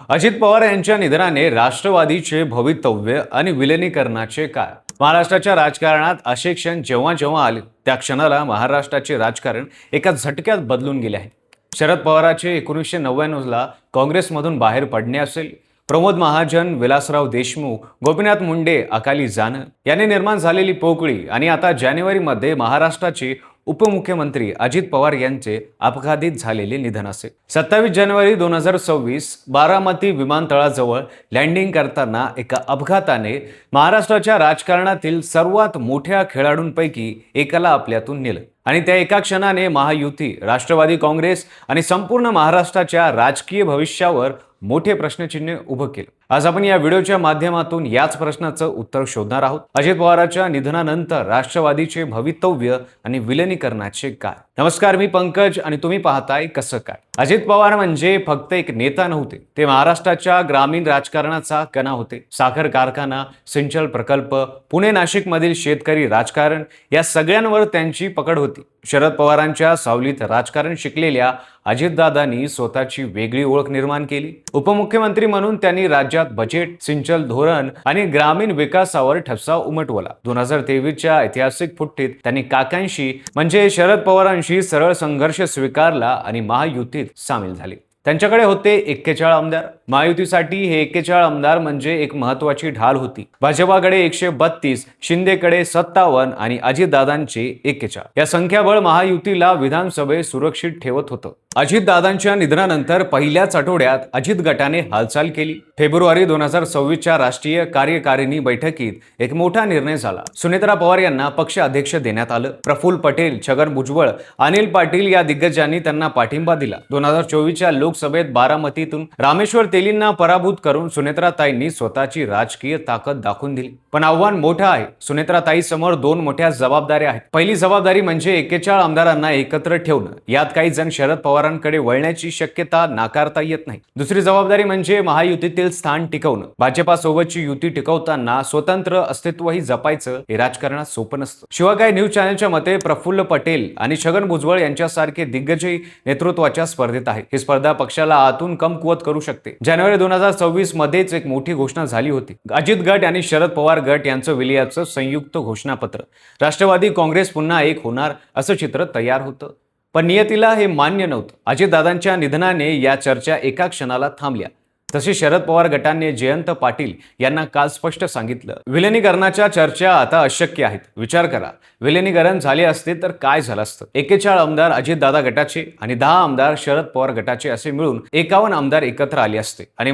अजित पवार यांच्या निधनाने राष्ट्रवादीचे भवितव्य आणि विलिनीकरणाचे काय? महाराष्ट्राच्या राजकारणात असे क्षण जेव्हा जेव्हा आले त्या क्षणाला महाराष्ट्राचे राजकारण एका झटक्यात बदलून गेले आहे. शरद पवारांचे 1999ला काँग्रेसमधून बाहेर पडणे असेल, प्रमोद महाजन, विलासराव देशमुख, गोपीनाथ मुंडे अकाली जाणं याने निर्माण झालेली पोकळी आणि आता जानेवारीमध्ये महाराष्ट्राचे उपमुख्यमंत्री अजित पवार यांचे अपघातीत झालेले निधन असेल. 27 जानेवारी 2026 बारामती विमानतळाजवळ लँडिंग करताना एका अपघाताने महाराष्ट्राच्या राजकारणातील सर्वात मोठ्या खेळाडूंपैकी एकाला आपल्यातून नेलं आणि त्या एका क्षणाने महायुती, राष्ट्रवादी काँग्रेस आणि संपूर्ण महाराष्ट्राच्या राजकीय भविष्यावर मोठे प्रश्नचिन्ह उभं केलं. आज आपण या व्हिडिओच्या माध्यमातून याच प्रश्नाचं उत्तर शोधणार आहोत. अजित पवारांच्या निधनानंतर राष्ट्रवादीचे भवितव्य आणि विलिनीकरणाचे काय? नमस्कार, मी पंकज आणि तुम्ही पाहताय कसं काय. अजित पवार म्हणजे फक्त एक नेता नव्हते, ते महाराष्ट्राच्या ग्रामीण राजकारणाचा कणा होते. साखर कारखाना, सिंचन प्रकल्प, पुणे नाशिक मधील शेतकरी राजकारण या सगळ्यांवर त्यांची पकड होती. शरद पवारांच्या सावलीत राजकारण शिकलेल्या अजितदादांनी स्वतःची वेगळी ओळख निर्माण केली. उपमुख्यमंत्री म्हणून त्यांनी राज्यात बजेट, सिंचन धोरण आणि ग्रामीण विकासावर ठसा उमटवला. 2023च्या ऐतिहासिक फुट्टीत त्यांनी काकांशी म्हणजे शरद पवारांशी सरळ संघर्ष स्वीकारला आणि महायुतीत सामील झाले. त्यांच्याकडे होते 41 आमदार. महायुतीसाठी हे 41 आमदार म्हणजे एक महत्वाची ढाल होती. भाजपाकडे 132, शिंदेकडे 57 आणि अजितदादांचे 41. या संख्याबळ महायुतीला विधानसभेत सुरक्षित ठेवत होतं. अजितदादांच्या निधनानंतर पहिल्याच आठवड्यात अजित गटाने हालचाल केली. फेब्रुवारी 2026च्या राष्ट्रीय कार्यकारिणी बैठकीत एक मोठा निर्णय झाला. सुनेत्रा पवार यांना पक्ष अध्यक्ष देण्यात आलं. प्रफुल्ल पटेल, छगन भुजबळ, अनिल पाटील या दिग्गजांनी त्यांना पाठिंबा दिला. 2024च्या लोकसभेत बारामतीतून रामेश्वर तेलींना पराभूत करून सुनेत्राताईंनी स्वतःची राजकीय ताकद दाखवून दिली. पण आव्हान मोठं आहे. सुनेत्राताई समोर 2 मोठ्या जबाबदाऱ्या आहेत. पहिली जबाबदारी म्हणजे 41 आमदारांना एकत्र ठेवणं. यात काही जण शरद पवारांकडे वळण्याची शक्यता नाकारता येत नाही. दुसरी जबाबदारी म्हणजे महायुतीतील स्थान टिकवणं. भाजपासोबतची युती टिकवताना स्वतंत्र अस्तित्वही जपायचं हे राजकारणात सोपं नसतं. शिवाय न्यूज चॅनलच्या मते प्रफुल्ल पटेल आणि छगन भुजबळ यांच्यासारखे दिग्गजही नेतृत्वाच्या स्पर्धेत आहे. ही स्पर्धा पक्षाला आतून कमकुवत करू शकते. जानेवारी 2026 मध्येच एक मोठी घोषणा झाली होती. अजित गट आणि शरद पवार गट यांचं विलयाचं संयुक्त घोषणापत्र. राष्ट्रवादी काँग्रेस पुन्हा एक होणार असं चित्र तयार होतं. पण नियतीला हे मान्य नव्हतं. अजितदादांच्या निधनाने या चर्चा एका क्षणाला थांबल्या. तसे शरद पवार गटाने जयंत पाटील यांना काल स्पष्ट सांगितलं, विलिनीकरणाच्या चर्चा आता अशक्य आहेत. विचार करा, विलिनीकरण झाले असते तर काय झालं असतं? 41 आमदार अजितदादा गटाचे आणि 10 आमदार शरद पवार गटाचे असे मिळून 51 आमदार एकत्र आले असते आणि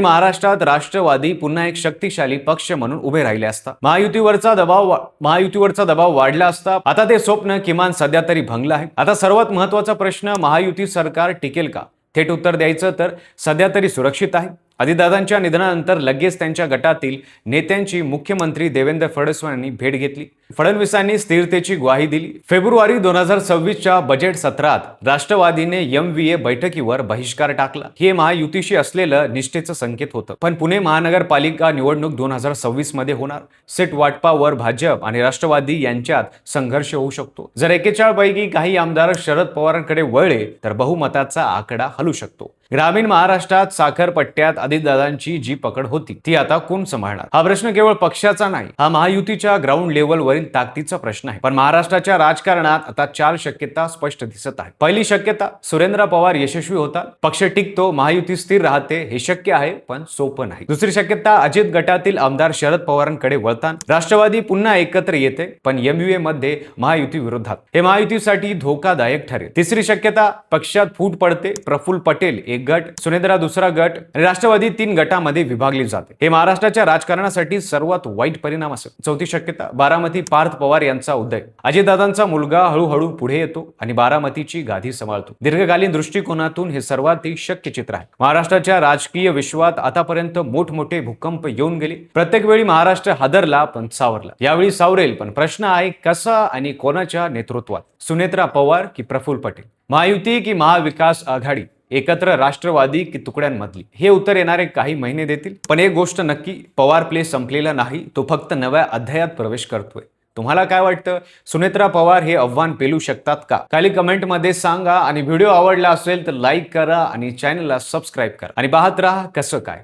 महाराष्ट्रात राष्ट्रवादी पुन्हा एक शक्तिशाली पक्ष म्हणून उभे राहिले असता. महायुतीवरचा दबाव वाढला असता. आता ते स्वप्न किमान सध्या तरी भंगलं आहे. आता सर्वात महत्वाचा प्रश्न, महायुती सरकार टिकेल का? थेट उत्तर द्यायचं तर सध्या तरी सुरक्षित आहे. अजितदादांच्या निधनानंतर लगेच त्यांच्या गटातील नेत्यांची मुख्यमंत्री देवेंद्र फडणवीसांनी भेट घेतली. फडणवीसांनी स्थिरतेची ग्वाही दिली. फेब्रुवारी 2026च्या बजेट सत्रात राष्ट्रवादीने MVA बैठकीवर बहिष्कार टाकला. हे महायुतीशी असलेलं निष्ठेचं संकेत होतं. पण पुणे महानगरपालिका निवडणूक 2026 मध्ये होणार. सीट वाटपावर भाजप आणि राष्ट्रवादी यांच्यात संघर्ष होऊ शकतो. जर 41 पैकी काही आमदार शरद पवारांकडे वळले तर बहुमताचा आकडा हलू शकतो. ग्रामीण महाराष्ट्रात साखर पट्ट्यात अजितदादांची जी पकड होती ती आता कोण सांभाळणार? हा प्रश्न केवळ पक्षाचा नाही, हा महायुतीच्या ग्राउंड लेव्हलवरील ताकदीचा प्रश्न आहे. पण महाराष्ट्राच्या राजकारणात आता 4 शक्यता स्पष्ट दिसत आहेत. पहिली शक्यता, सुरेंद्र पवार यशस्वी होतात, पक्ष टिकतो, महायुती स्थिर राहते. हे शक्य आहे पण सोपं नाही. दुसरी शक्यता, अजित गटातील आमदार शरद पवारांकडे वळतात, राष्ट्रवादी पुन्हा एकत्र येते पण MVA मध्ये महायुती विरोधात. हे महायुतीसाठी धोकादायक ठरेल. तिसरी शक्यता, पक्षात फूट पडते, प्रफुल्ल पटेल एक गट, सुनेत्रा दुसरा गट आणि राष्ट्रवादी 3 गटामध्ये विभागली जाते. हे महाराष्ट्राच्या राजकारणासाठी सर्वात वाईट परिणाम असेल. चौथी शक्यता, बारामती पार्थ पवार यांचा उदय. अजितदादांचा मुलगा हळूहळू पुढे येतो आणि बारामतीची गादी सांभाळतो. दीर्घकालीन दृष्टिकोनातून हे सर्वात शक्य चित्र आहे. महाराष्ट्राच्या राजकीय विश्वात आतापर्यंत मोठमोठे भूकंप येऊन गेले. प्रत्येक वेळी महाराष्ट्र हादरला पण सावरला. यावेळी सावरेल, पण प्रश्न आहे कसा आणि कोणाच्या नेतृत्वात? सुनेत्रा पवार की प्रफुल्ल पटेल? महायुती की महाविकास आघाडी? एकत्र राष्ट्रवादी की तुकड्यांमधली? हे उत्तर येणारे काही महिने देतील. पण एक गोष्ट नक्की, पवार प्ले संपलेला नाही, तो फक्त नव्या अध्यायात प्रवेश करतोय. तुम्हाला काय वाटतं? सुनेत्रा पवार हे आव्हान पेलू शकतात का? खाली कमेंटमध्ये सांगा आणि व्हिडिओ आवडला असेल तर लाईक करा आणि चॅनलला सबस्क्राईब करा आणि पाहत राहा कसं काय.